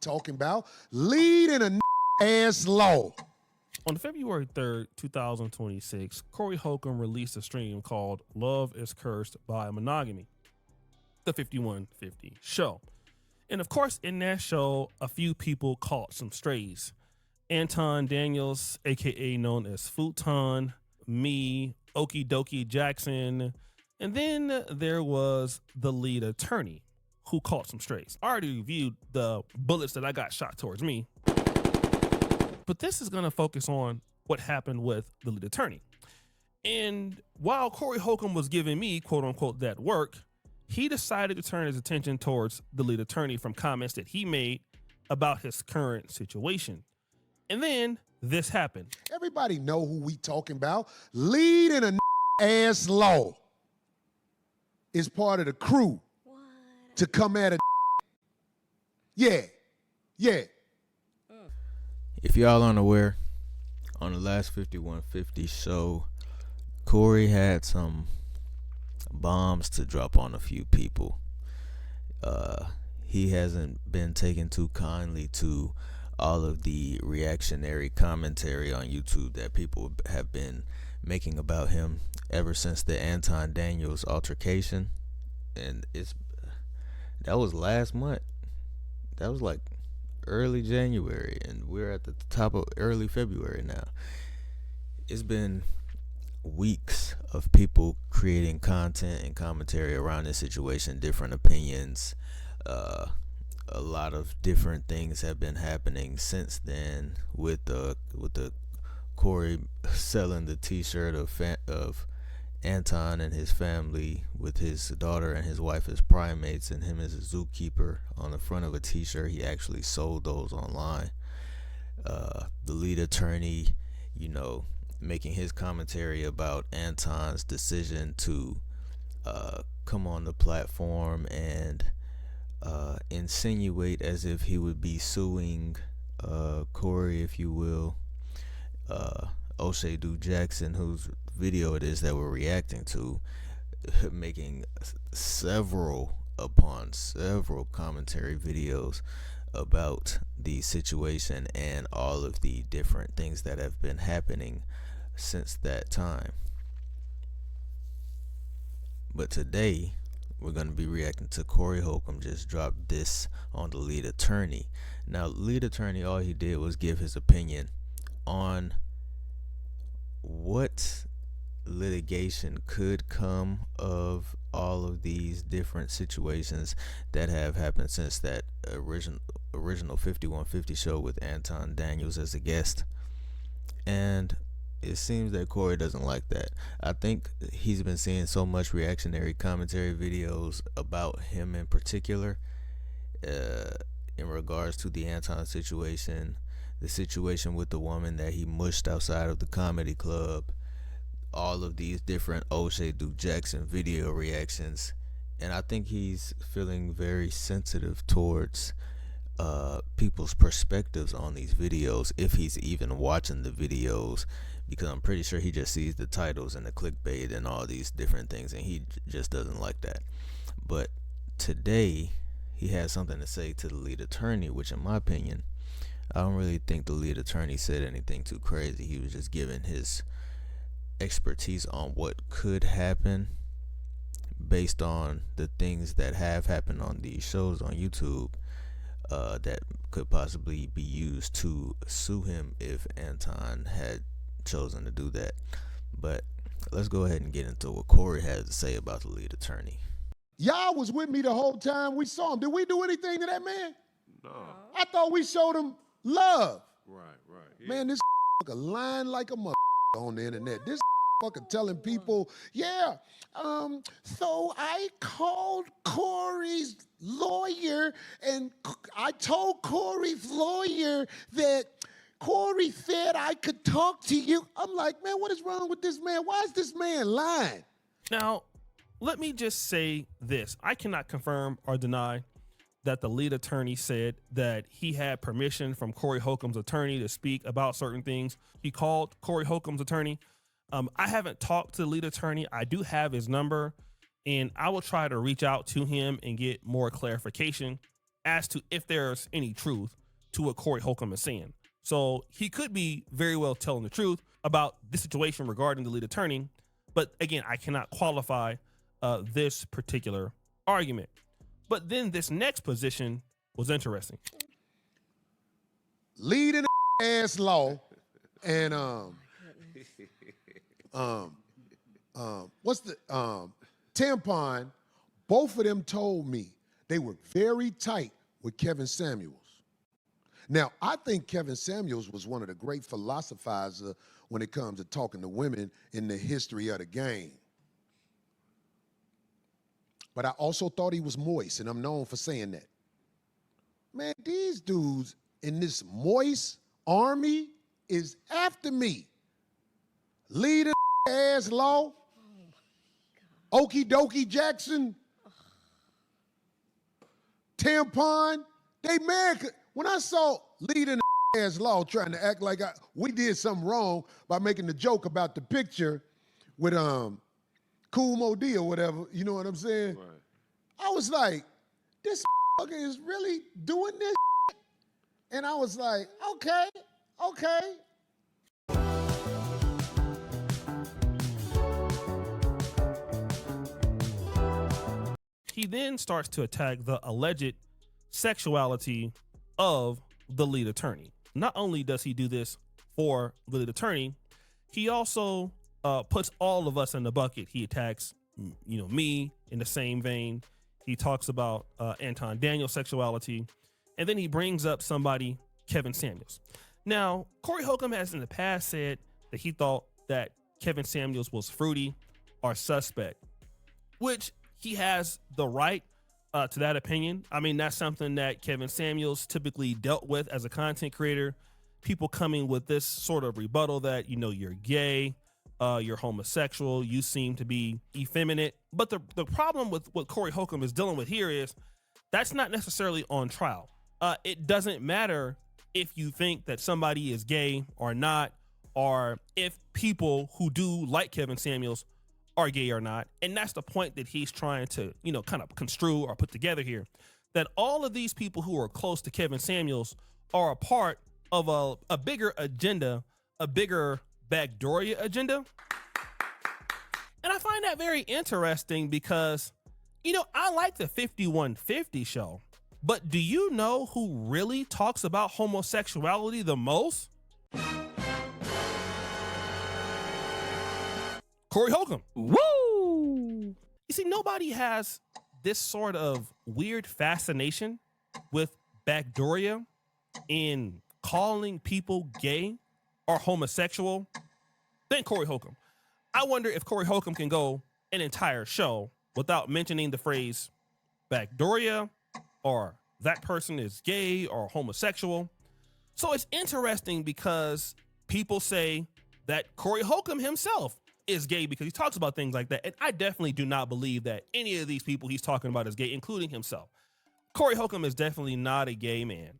talking about. Lead in a ass law. On February 3rd, 2026, Corey Holcomb released a stream called Love is Cursed by Monogamy, the 5150 show. And of course, in that show, a few people caught some strays. Anton Daniels, aka known as Futon, me, Okie Dokie Jackson, and then there was the lead attorney who caught some strays. I already reviewed the bullets that I got shot towards me, but this is going to focus on what happened with the lead attorney. And while Corey Holcomb was giving me, quote unquote, that work, he decided to turn his attention towards the lead attorney from comments that he made about his current situation. And then this happened. Everybody know who we talking about. Lead in a ass law is part of the crew to come at a yeah. If y'all aren't aware, on the last 5150 show, Corey had some bombs to drop on a few people. He hasn't been taken too kindly to all of the reactionary commentary on YouTube that people have been making about him ever since the Anton Daniels altercation. And that was last month. That was like early January, and we're at the top of early February now. It's been weeks of people creating content and commentary around this situation, different opinions. A lot of different things have been happening since then, with the Corey selling the T-shirt of Anton and his family with his daughter and his wife as primates and him as a zookeeper on the front of a T-shirt. He actually sold those online. The lead attorney, making his commentary about Anton's decision to come on the platform and insinuate as if he would be suing Corey, if you will, O'Shea Jackson, whose video it is that we're reacting to, making several commentary videos about the situation and all of the different things that have been happening since that time. But today we're going to be reacting to Corey Holcomb just dropped this on the lead attorney. Now, lead attorney, all he did was give his opinion on what litigation could come of all of these different situations that have happened since that original 5150 show with Anton Daniels as a guest. And it seems that Corey doesn't like that. I think he's been seeing so much reactionary commentary videos about him in particular, in regards to the Anton situation, the situation with the woman that he mushed outside of the comedy club, all of these different O'Shea Jackson video reactions. And I think he's feeling very sensitive towards people's perspectives on these videos, if he's even watching the videos, because I'm pretty sure he just sees the titles and the clickbait and all these different things, and he just doesn't like that. But today he has something to say to the lead attorney, which in my opinion, I don't really think the lead attorney said anything too crazy. He was just giving his expertise on what could happen based on the things that have happened on these shows on YouTube, that could possibly be used to sue him if Anton had chosen to do that. But let's go ahead and get into what Corey has to say about the lead attorney. Y'all was with me the whole time we saw him. Did we do anything to that man? No. I thought we showed him love. Right. Yeah. Man, this lying like a mother on the internet. This fucking telling people, yeah, so I called Corey's lawyer and I told Corey's lawyer that Corey said I could talk to you. I'm like, man, what is wrong with this man? Why is this man lying? Now, let me just say this. I cannot confirm or deny that the lead attorney said that he had permission from Corey Holcomb's attorney to speak about certain things. He called Corey Holcomb's attorney. I haven't talked to the lead attorney. I do have his number, and I will try to reach out to him and get more clarification. as to if there's any truth to what Corey Holcomb is saying. So he could be very well telling the truth about this situation regarding the lead attorney. But again, I cannot qualify this particular argument. But then this next position was interesting. Leading ass law and what's the tampon, both of them told me they were very tight with Kevin Samuels. Now, I think Kevin Samuels was one of the great philosophizers when it comes to talking to women in the history of the game. But I also thought he was moist, and I'm known for saying that. Man, these dudes in this moist army is after me. Leader ass law. Okie dokie Jackson. Tampon. They mad. When I saw leader ass law trying to act like we did something wrong by making the joke about the picture with Cool Mo D or whatever, you know what I'm saying? Right. I was like, this motherfucker is really doing this. And I was like, okay. He then starts to attack the alleged sexuality of the lead attorney. Not only does he do this for the lead attorney, he also puts all of us in the bucket. He attacks, me in the same vein. He talks about Anton Daniels' sexuality, and then he brings up somebody, Kevin Samuels. Now, Corey Holcomb has in the past said that he thought that Kevin Samuels was fruity or suspect, which he has the right to that opinion. I mean, that's something that Kevin Samuels typically dealt with as a content creator. People coming with this sort of rebuttal that, you're gay, you're homosexual, you seem to be effeminate. But the problem with what Corey Holcomb is dealing with here is that's not necessarily on trial. It doesn't matter if you think that somebody is gay or not, or if people who do like Kevin Samuels are gay or not. And that's the point that he's trying to, kind of construe or put together here, that all of these people who are close to Kevin Samuels are a part of a bigger agenda, a bigger backdooria agenda. And I find that very interesting because, I like the 5150 show, but do you know who really talks about homosexuality the most? Corey Holcomb. Woo! You see, nobody has this sort of weird fascination with backdooria in calling people gay or homosexual than Corey Holcomb. I wonder if Corey Holcomb can go an entire show without mentioning the phrase backdooria or that person is gay or homosexual. So it's interesting because people say that Corey Holcomb himself is gay because he talks about things like that. And I definitely do not believe that any of these people he's talking about is gay, including himself. Corey Holcomb is definitely not a gay man.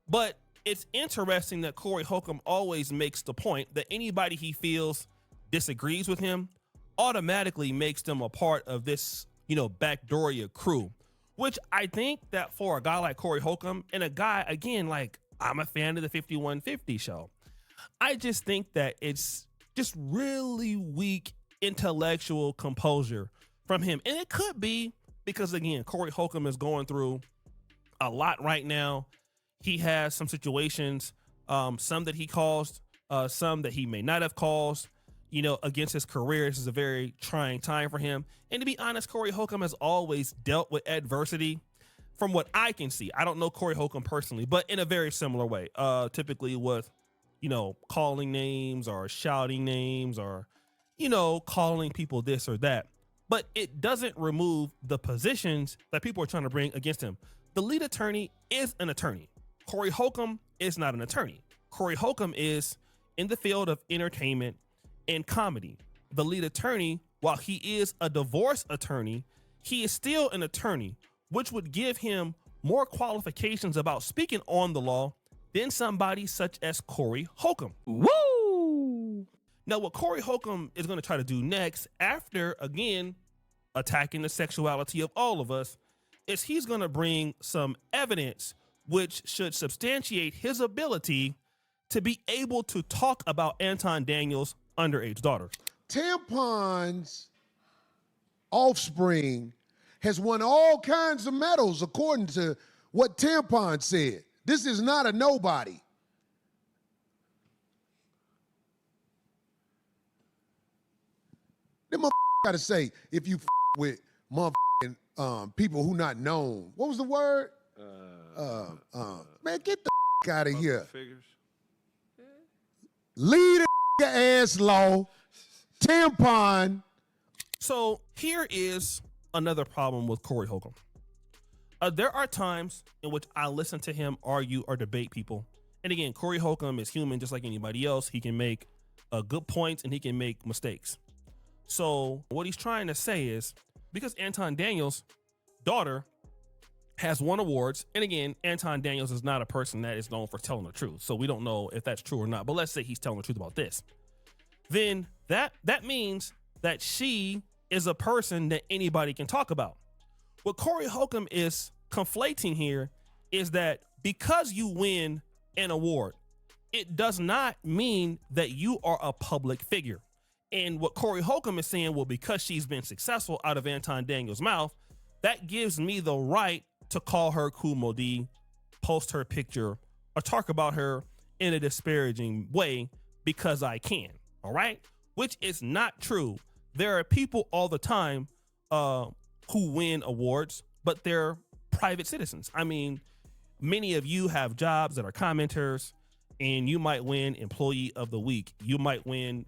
But it's interesting that Corey Holcomb always makes the point that anybody he feels disagrees with him automatically makes them a part of this, backdooria crew, which I think that for a guy like Corey Holcomb and a guy, again, like I'm a fan of the 5150 show, I just think that it's just really weak intellectual composure from him. And it could be because, again, Corey Holcomb is going through a lot right now. He has some situations, some that he caused, some that he may not have caused, against his career. This is a very trying time for him. And to be honest, Corey Holcomb has always dealt with adversity from what I can see. I don't know Corey Holcomb personally, but in a very similar way, typically with, calling names or shouting names or, calling people this or that. But it doesn't remove the positions that people are trying to bring against him. The lead attorney is an attorney. Corey Holcomb is not an attorney. Corey Holcomb is in the field of entertainment and comedy. The lead attorney, while he is a divorce attorney, he is still an attorney, which would give him more qualifications about speaking on the law than somebody such as Corey Holcomb. Woo! Now, what Corey Holcomb is going to try to do next, after, again, attacking the sexuality of all of us, is he's going to bring some evidence which should substantiate his ability to be able to talk about Anton Daniels' underage daughter. Tampon's offspring has won all kinds of medals according to what Tampon said. This is not a nobody. Them motherfuckers gotta say, if you with motherfucking people who not known. What was the word? Man, get the out of here. Figures. Leave the ass low. Tampon. So here is another problem with Corey Holcomb. There are times in which I listen to him argue or debate people. And again, Corey Holcomb is human just like anybody else. He can make good points and he can make mistakes. So what he's trying to say is, because Anton Daniels' daughter has won awards, and again, Anton Daniels is not a person that is known for telling the truth, so we don't know if that's true or not, but let's say he's telling the truth about this. Then that means that she is a person that anybody can talk about. What Corey Holcomb is conflating here is that because you win an award, it does not mean that you are a public figure. And what Corey Holcomb is saying, well, because she's been successful out of Anton Daniels' mouth, that gives me the right to call her Kumodi, post her picture, or talk about her in a disparaging way because I can, all right? Which is not true. There are people all the time who win awards, but they're private citizens. I mean, many of you have jobs that are commenters, and you might win Employee of the Week. You might win,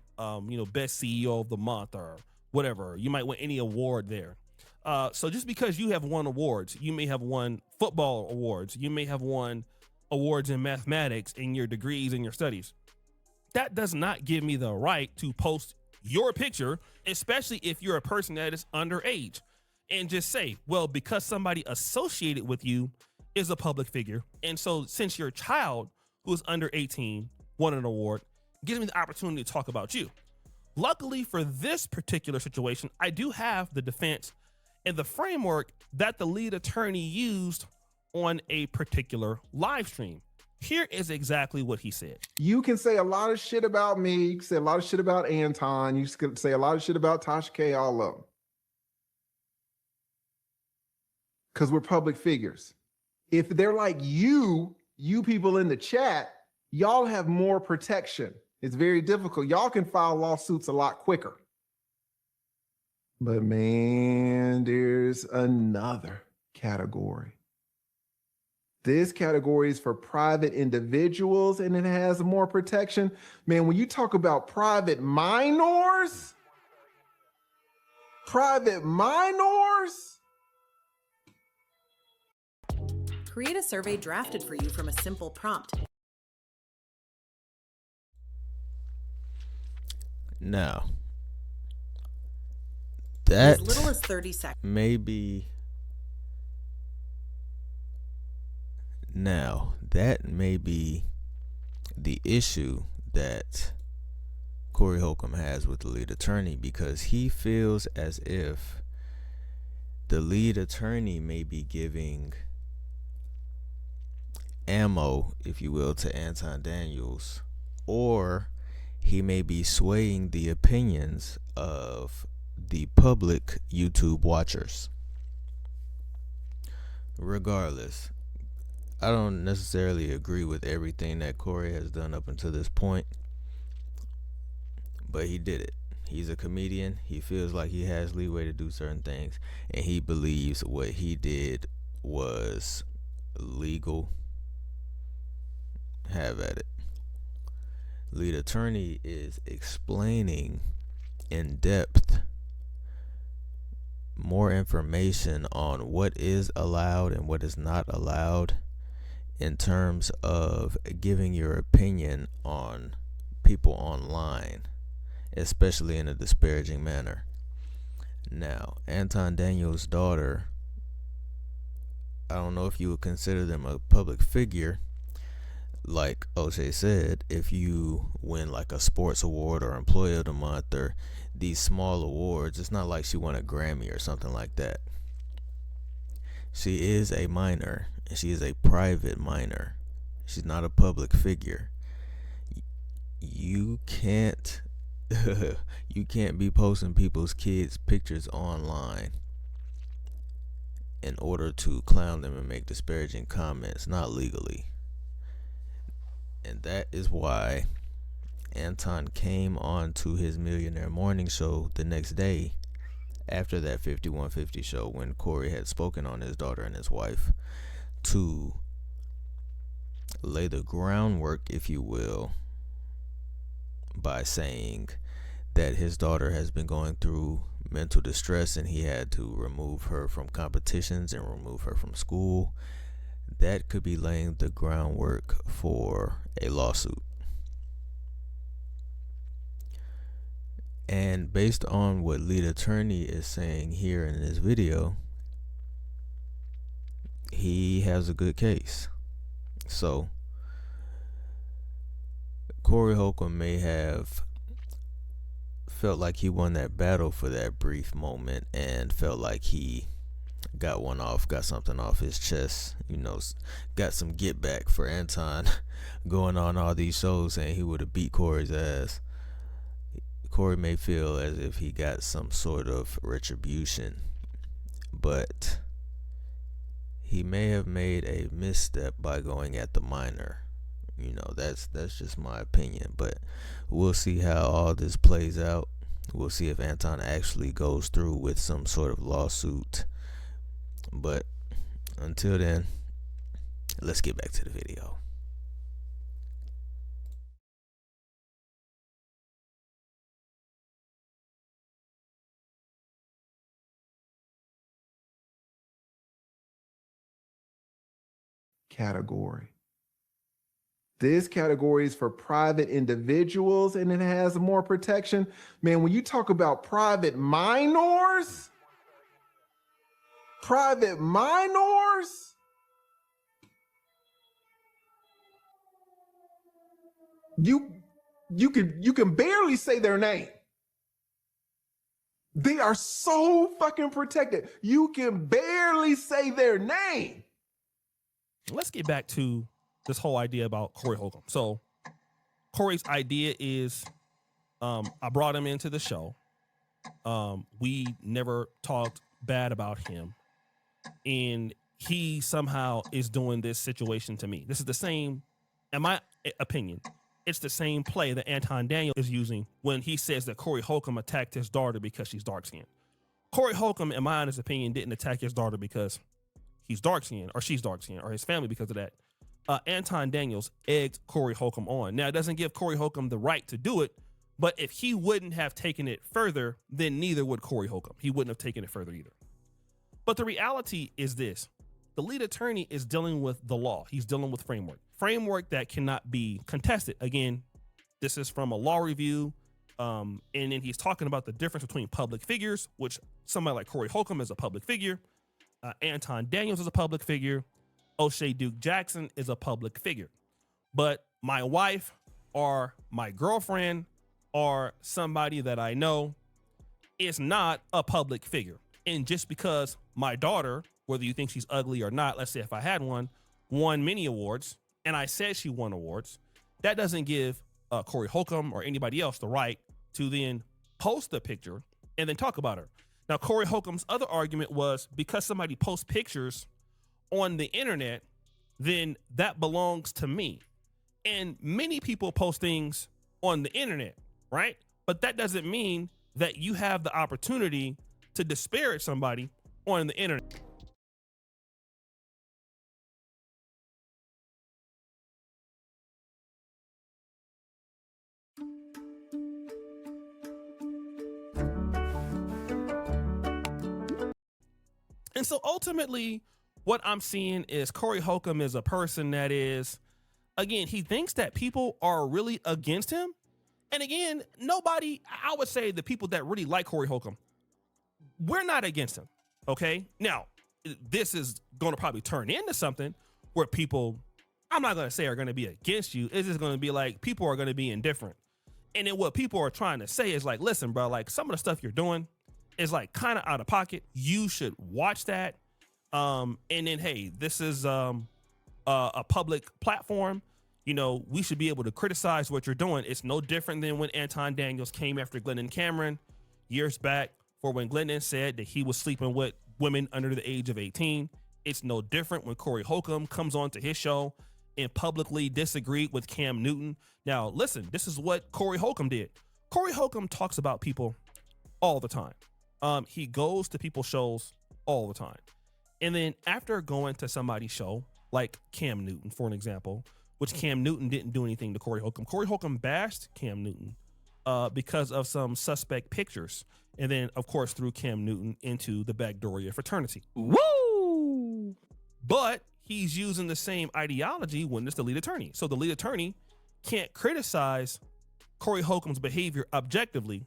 Best CEO of the Month or whatever. You might win any award there. So just because you have won awards, you may have won football awards, you may have won awards in mathematics in your degrees and your studies. That does not give me the right to post your picture, especially if you're a person that is underage, and just say, well, because somebody associated with you is a public figure. And so since your child who is under 18 won an award, gives me the opportunity to talk about you. Luckily for this particular situation, I do have the defense and the framework that the lead attorney used on a particular live stream. Here is exactly what he said. You can say a lot of shit about me. You can say a lot of shit about Anton. You can say a lot of shit about Tasha K, all of them. Because we're public figures. If they're like you people in the chat, y'all have more protection. It's very difficult. Y'all can file lawsuits a lot quicker. But man, there's another category. This category is for private individuals and it has more protection. Man, when you talk about private minors, Create a survey drafted for you from a simple prompt. Now, that As little as 30 seconds. That may be the issue that Corey Holcomb has with the lead attorney, because he feels as if the lead attorney may be giving ammo, if you will, to Anton Daniels, or he may be swaying the opinions of the public YouTube watchers. Regardless, I don't necessarily agree with everything that Corey has done up until this point, but he did it. He's a comedian. He feels like he has leeway to do certain things, and he believes what he did was legal. Have at it. Lead attorney is explaining in depth more information on what is allowed and what is not allowed in terms of giving your opinion on people online, especially in a disparaging manner. Now, Anton Daniels' daughter, I don't know if you would consider them a public figure. Like OJ said, if you win like a sports award or employee of the month or these small awards, it's not like she won a Grammy or something like that. She is a minor, and she is a private minor. She's not a public figure. You can't you can't be posting people's kids' pictures online in order to clown them and make disparaging comments, not legally. And that is why Anton came on to his Millionaire Morning Show the next day after that 5150 show, when Corey had spoken on his daughter and his wife, to lay the groundwork, if you will, by saying that his daughter has been going through mental distress and he had to remove her from competitions and remove her from school. That could be laying the groundwork for a lawsuit. And based on what lead attorney is saying here in this video, he has a good case. So Corey Holcomb may have felt like he won that battle for that brief moment and felt like he got one off, got something off his chest, got some get back for Anton going on all these shows saying he would have beat Corey's ass. Corey may feel as if he got some sort of retribution, but he may have made a misstep by going at the minor. That's just my opinion, but we'll see how all this plays out. We'll see if Anton actually goes through with some sort of lawsuit. But until then, let's get back to the video. Category. This category is for private individuals and it has more protection. Man, when you talk about private minors, you can barely say their name. They are so fucking protected. You can barely say their name. Let's get back to this whole idea about Corey Holcomb. So Corey's idea is, I brought him into the show. We never talked bad about him. And he somehow is doing this situation to me. This is the same, in my opinion, it's the same play that Anton Daniel is using when he says that Corey Holcomb attacked his daughter because she's dark-skinned. Corey Holcomb, in my honest opinion, didn't attack his daughter because he's dark-skinned or she's dark-skinned or his family because of that. Anton Daniels egged Corey Holcomb on. Now, it doesn't give Corey Holcomb the right to do it, but if he wouldn't have taken it further, then neither would Corey Holcomb. He wouldn't have taken it further either. But the reality is this. The lead attorney is dealing with the law. He's dealing with framework that cannot be contested. Again, this is from a law review. And then he's talking about the difference between public figures, which somebody like Corey Holcomb is a public figure. Anton Daniels is a public figure. O'Shea Duke Jackson is a public figure. But my wife or my girlfriend or somebody that I know is not a public figure. And just because my daughter, whether you think she's ugly or not, let's say if I had one, won many awards, and I said she won awards, that doesn't give Corey Holcomb or anybody else the right to then post the picture and then talk about her. Now, Corey Holcomb's other argument was because somebody posts pictures on the internet, then that belongs to me. And many people post things on the internet, right? But that doesn't mean that you have the opportunity to disparage somebody on the internet. And so ultimately, what I'm seeing is Corey Holcomb is a person that is, again, he thinks that people are really against him. And again, nobody, I would say the people that really like Corey Holcomb, we're not against him, okay? Now, this is going to probably turn into something where people, I'm not going to say are going to be against you. It's just going to be like people are going to be indifferent. And then what people are trying to say is like, listen, bro, like some of the stuff you're doing is like kind of out of pocket. You should watch that. And then, hey, this is a public platform. You know, we should be able to criticize what you're doing. It's no different than when Anton Daniels came after Glennon Cameron years back for when Glennon said that he was sleeping with women under the age of 18. It's no different when Corey Holcomb comes onto his show and publicly disagreed with Cam Newton. Now, listen, this is what Corey Holcomb did. Corey Holcomb talks about people all the time. He goes to people's shows all the time. And then after going to somebody's show, like Cam Newton, for an example, which Cam Newton didn't do anything to Corey Holcomb. Corey Holcomb bashed Cam Newton because of some suspect pictures. And then, of course, threw Cam Newton into the Backdooria fraternity. Woo! But he's using the same ideology when it's the lead attorney. So the lead attorney can't criticize Corey Holcomb's behavior objectively,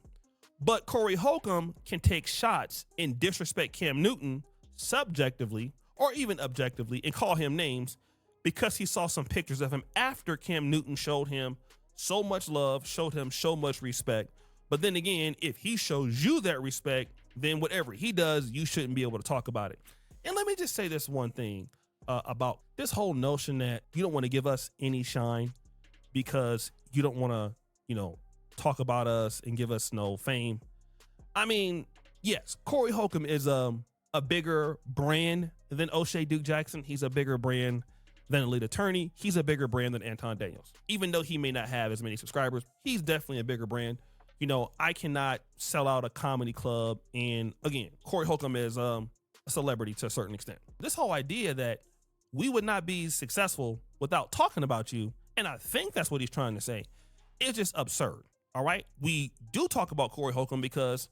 but Corey Holcomb can take shots and disrespect Cam Newton subjectively or even objectively and call him names because he saw some pictures of him after Cam Newton showed him so much love, showed him so much respect. But then again, if he shows you that respect, then whatever he does, you shouldn't be able to talk about it. And let me just say this one thing about this whole notion that you don't want to give us any shine because you don't want to, you know, talk about us and give us no fame. I mean, yes, Corey Holcomb is a bigger brand than O'Shea Duke Jackson. He's a bigger brand than a lead attorney. He's a bigger brand than Anton Daniels. Even though he may not have as many subscribers, he's definitely a bigger brand. You know, I cannot sell out a comedy club. And again, Corey Holcomb is a celebrity to a certain extent. This whole idea that we would not be successful without talking about you, and I think that's what he's trying to say, is just absurd. All right? We do talk about Corey Holcomb because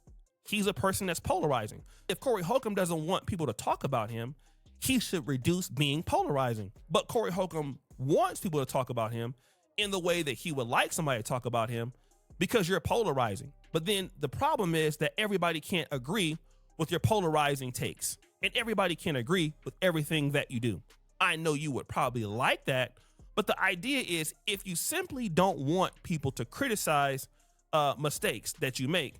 he's a person that's polarizing. If Corey Holcomb doesn't want people to talk about him, he should reduce being polarizing. But Corey Holcomb wants people to talk about him in the way that he would like somebody to talk about him because you're polarizing. But then the problem is that everybody can't agree with your polarizing takes, and everybody can't agree with everything that you do. I know you would probably like that, but the idea is if you simply don't want people to criticize mistakes that you make,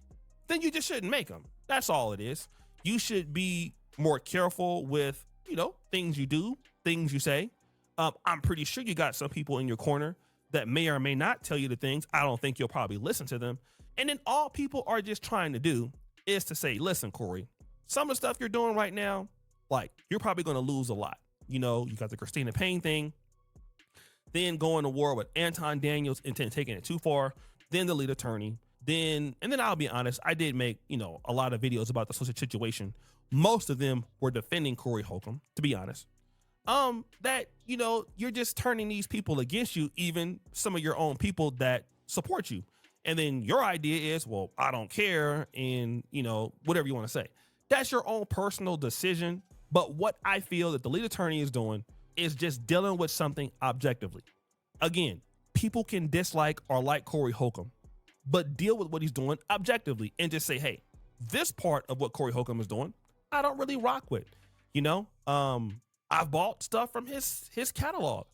then you just shouldn't make them. That's all it is. You should be more careful with, you know, things you do, things you say. I'm pretty sure you got some people in your corner that may or may not tell you the things. I don't think you'll probably listen to them. And then all people are just trying to do is to say, listen, Corey, some of the stuff you're doing right now, like, you're probably going to lose a lot. You know, you got the Christina Payne thing, then going to war with Anton Daniels and taking it too far, then the lead attorney, and then I'll be honest, I did make, you know, a lot of videos about the social situation. Most of them were defending Corey Holcomb, to be honest. That, you know, you're just turning these people against you, even some of your own people that support you. And then your idea is, well, I don't care, and, you know, whatever you want to say. That's your own personal decision. But what I feel that the lead attorney is doing is just dealing with something objectively. Again, people can dislike or like Corey Holcomb, but deal with what he's doing objectively and just say, hey, this part of what Corey Holcomb is doing, I don't really rock with. You know, I've bought stuff from his catalog.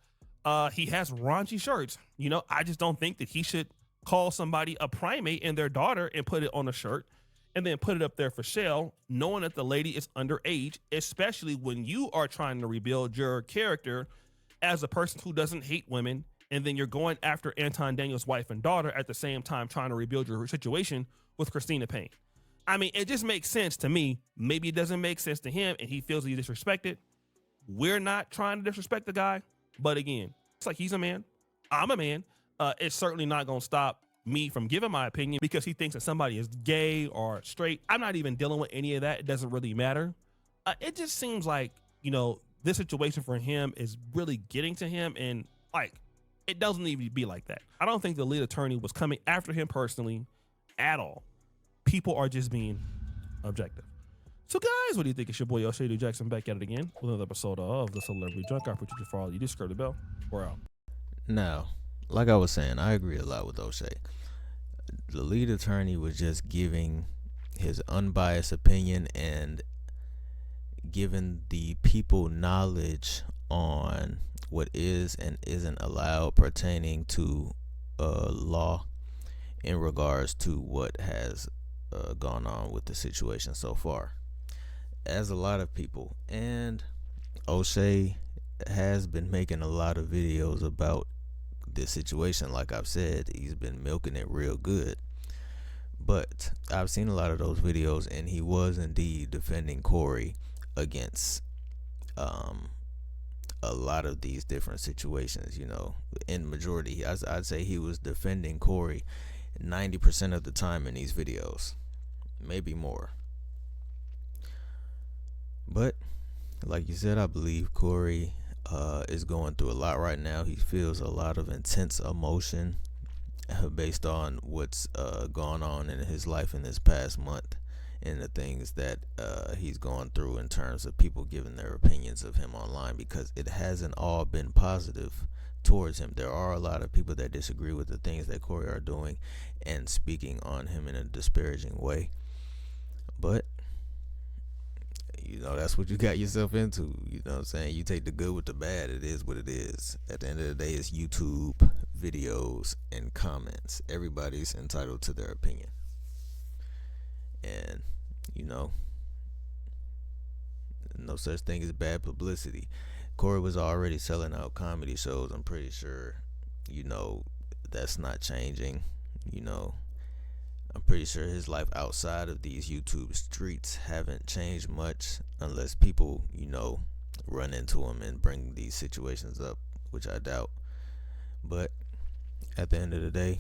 He has raunchy shirts. You know, I just don't think that he should call somebody a primate and their daughter and put it on a shirt and then put it up there for sale, knowing that the lady is underage, especially when you are trying to rebuild your character as a person who doesn't hate women, and then you're going after Anton Daniels' wife and daughter at the same time trying to rebuild your situation with Christina Payne. I mean, it just makes sense to me. Maybe it doesn't make sense to him and he feels he's disrespected. We're not trying to disrespect the guy, but again, it's like he's a man. I'm a man. It's certainly not going to stop me from giving my opinion because he thinks that somebody is gay or straight. I'm not even dealing with any of that. It doesn't really matter. It just seems like, you know, this situation for him is really getting to him, and like, it doesn't need to be like that. I don't think the lead attorney was coming after him personally at all. People are just being objective. So guys, what do you think? It's your boy O'Shea Duke Jackson back at it again with another episode of the Celebrity Junk. I appreciate you for all you do. Scrub the bell. We're out. Now, like I was saying, I agree a lot with O'Shea. The lead attorney was just giving his unbiased opinion and giving the people knowledge on what is and isn't allowed pertaining to law in regards to what has gone on with the situation so far. as a lot of people. And O'Shea has been making a lot of videos about this situation. Like I've said, he's been milking it real good. But I've seen a lot of those videos, and he was indeed defending Corey against a lot of these different situations. In majority, I'd say he was defending Corey 90% of the time in these videos, maybe more. But like you said, I believe Corey is going through a lot right now. He feels a lot of intense emotion based on what's gone on in his life in this past month, and the things that he's gone through in terms of people giving their opinions of him online, because it hasn't all been positive towards him. There are a lot of people that disagree with the things that Corey are doing and speaking on him in a disparaging way. But that's what you got yourself into. You know what I'm saying? You take the good with the bad. It is what it is. At the end of the day, it's YouTube videos and comments. Everybody's entitled to their opinion. And no such thing as bad publicity. Corey was already selling out comedy shows. I'm pretty sure that's not changing. I'm pretty sure his life outside of these YouTube streets haven't changed much, unless people run into him and bring these situations up, which I doubt. But at the end of the day,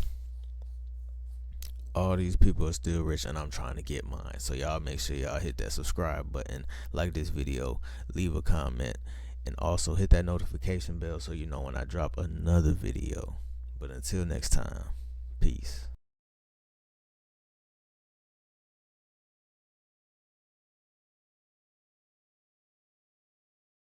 all these people are still rich, and I'm trying to get mine. So y'all make sure y'all hit that subscribe button, like this video, leave a comment, and also hit that notification bell so you know when I drop another video. But until next time, peace.